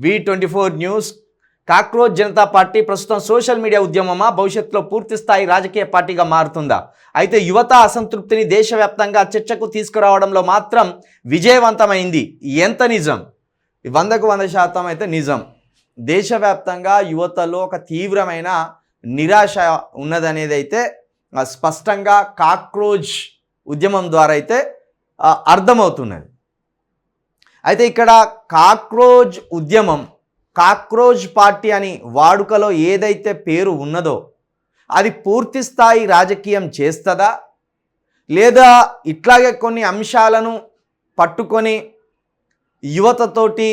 V24 news. Cockroach Janata party ప్రస్తుతం social media ఉద్యమమా, భవిష్యత్తులో పూర్తి స్థాయి రాజకీయ పార్టీగా మారుతుందా? అయితే యువత అసంతృప్తిని దేశవ్యాప్తంగా చర్చకు తీసుకురావడంలో మాత్రం విజయవంతమైంది. ఎంత నిజం? 100కు 100% అయితే నిజం. దేశవ్యాప్తంగా యువతలో ఒక తీవ్రమైన నిరాశ ఉన్నదనేది అయితే స్పష్టంగా కాక్రోచ్ ఉద్యమం ద్వారా అయితే అర్థమవుతున్నది. అయితే ఇక్కడ కాక్రోచ్ ఉద్యమం, కాక్రోచ్ పార్టీ అని వాడుకలో ఏదైతే పేరు ఉన్నదో అది పూర్తి స్థాయి రాజకీయం చేస్తుందా, లేదా ఇట్లాగే కొన్ని అంశాలను పట్టుకొని యువతతోటి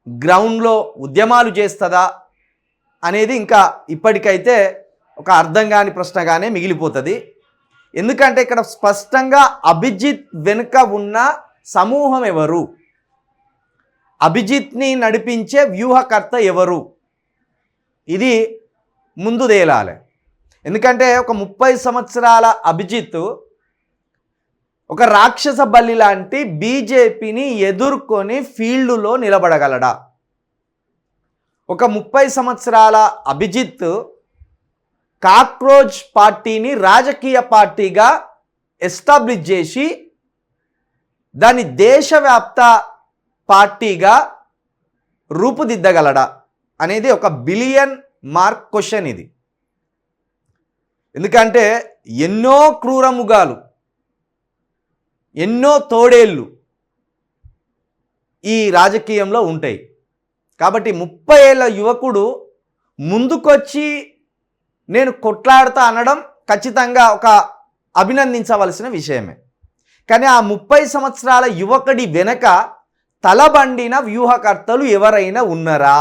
గ్రౌండ్లో ఉద్యమాలు చేస్తుందా అనేది ఇంకా ఇప్పటికైతే ఒక అర్థం కాని ప్రశ్నగానే మిగిలిపోతుంది. ఎందుకంటే ఇక్కడ స్పష్టంగా అభిజిత్ వెనుక ఉన్న సమూహం ఎవరు, అభిజిత్ని నడిపించే వ్యూహకర్త ఎవరు, ఇది ముందు తేలాలి. ఎందుకంటే ఒక 30 సంవత్సరాల అభిజిత్ ఒక రాక్షస బల్లి లాంటి బీజేపీని ఎదుర్కొని ఫీల్డ్లో నిలబడగలడా? ఒక 30 సంవత్సరాల అభిజిత్ కాక్రోచ్ పార్టీని రాజకీయ పార్టీగా ఎస్టాబ్లిష్ చేసి దాన్ని దేశవ్యాప్త పార్టీగా రూపుదిద్దగలడా అనేది ఒక బిలియన్ మార్క్ క్వశ్చన్ ఇది. ఎందుకంటే ఎన్నో క్రూరముగాలు, ఎన్నో తోడేళ్ళు ఈ రాజకీయంలో ఉంటాయి. కాబట్టి 30 ఏళ్ళ యువకుడు ముందుకొచ్చి నేను కొట్లాడుతా అనడం ఖచ్చితంగా ఒక అభినందించవలసిన విషయమే. కానీ ఆ 30 సంవత్సరాల యువకుడి వెనక తలబండిన వ్యూహకర్తలు ఎవరైనా ఉన్నారా?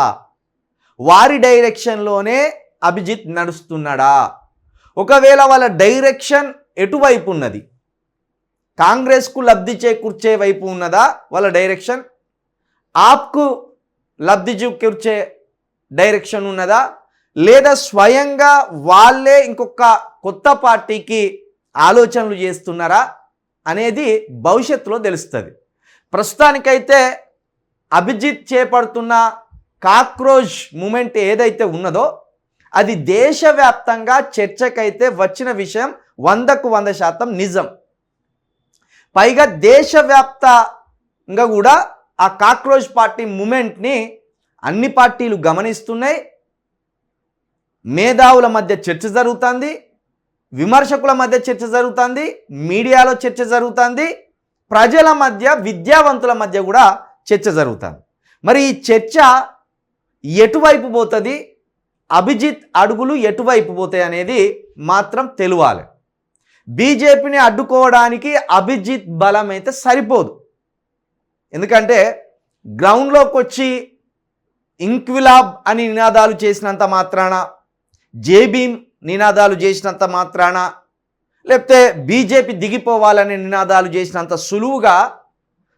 వారి డైరెక్షన్లోనే అభిజిత్ నడుస్తున్నాడా? ఒకవేళ వాళ్ళ డైరెక్షన్ ఎటువైపు ఉన్నది? కాంగ్రెస్కు లబ్ధి చేకూర్చే వైపు ఉన్నదా వాళ్ళ డైరెక్షన్? ఆప్కు లబ్ధి చేకూర్చే డైరెక్షన్ ఉన్నదా? లేదా స్వయంగా వాళ్ళే ఇంకొక కొత్త పార్టీకి ఆలోచనలు చేస్తున్నారా అనేది భవిష్యత్తులో తెలుస్తుంది. ప్రస్తుతానికైతే అభిజిత్ చేపడుతున్న కాక్రోచ్ మూమెంట్ ఏదైతే ఉన్నదో అది దేశవ్యాప్తంగా చర్చకైతే వచ్చిన విషయం 100కు 100% నిజం. పైగా దేశవ్యాప్తంగా కూడా ఆ కాక్రోచ్ పార్టీ మూమెంట్ని అన్ని పార్టీలు గమనిస్తున్నాయి. మేధావుల మధ్య చర్చ జరుగుతుంది, విమర్శకుల మధ్య చర్చ జరుగుతుంది, మీడియాలో చర్చ జరుగుతుంది, ప్రజల మధ్య, విద్యావంతుల మధ్య కూడా చర్చ జరుగుతుంది. మరి ఈ చర్చ ఎటువైపు పోతుంది, అభిజిత్ అడుగులు ఎటువైపు పోతాయి అనేది మాత్రం తెలియాలి. బీజేపీని అడ్డుకోవడానికి అభిజిత్ బలం అయితే సరిపోదు. ఎందుకంటే గ్రౌండ్లోకి వచ్చి ఇంక్విలాబ్ అని నినాదాలు చేసినంత మాత్రాన, జేబీమ్ నినాదాలు చేసినంత మాత్రాన, లేకపోతే బీజేపీ దిగిపోవాలనే నినాదాలు చేసినంత సులువుగా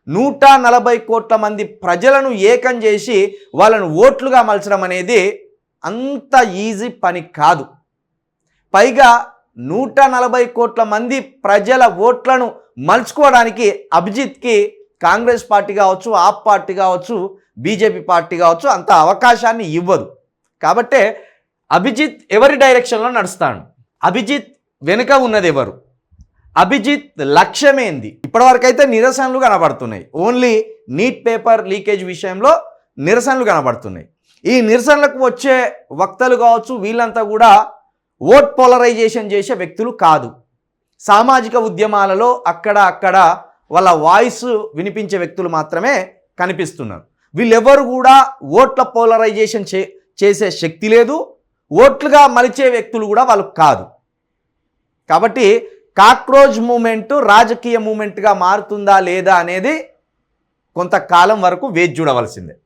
140 కోట్ల మంది ప్రజలను ఏకం చేసి వాళ్ళను ఓట్లుగా మలచడం అనేది అంత ఈజీ పని కాదు. పైగా 140 కోట్ల మంది ప్రజల ఓట్లను మలుచుకోవడానికి అభిజిత్కి కాంగ్రెస్ పార్టీ కావచ్చు, ఆప్ పార్టీ కావచ్చు, బీజేపీ పార్టీ కావచ్చు అంత అవకాశాన్ని ఇవ్వదు. కాబట్టే అభిజిత్ ఎవరి డైరెక్షన్లో నడుస్తాడు? అభిజిత్ వెనుక ఉన్నది ఎవరు? అభిజిత్ లక్ష్యమేంది? ఇప్పటివరకు అయితే నిరసనలు కనబడుతున్నాయి. ఓన్లీ నీట్ పేపర్ లీకేజ్ విషయంలో నిరసనలు కనబడుతున్నాయి. ఈ నిరసనలకు వచ్చే వక్తలు కావచ్చు, వీళ్ళంతా కూడా ఓట్ పోలరైజేషన్ చేసే వ్యక్తులు కాదు. సామాజిక ఉద్యమాలలో అక్కడ వాళ్ళ వాయిస్ వినిపించే వ్యక్తులు మాత్రమే కనిపిస్తున్నారు. వీళ్ళెవరు కూడా ఓట్ల పోలరైజేషన్ చేసే శక్తి లేదు, ఓట్లుగా మలిచే వ్యక్తులు కూడా వాళ్ళు కాదు. కాబట్టి కాక్రోచ్ మూమెంట్ రాజకీయ మూమెంట్గా మారుతుందా లేదా అనేది కొంతకాలం వరకు వేచి చూడవలసిందే.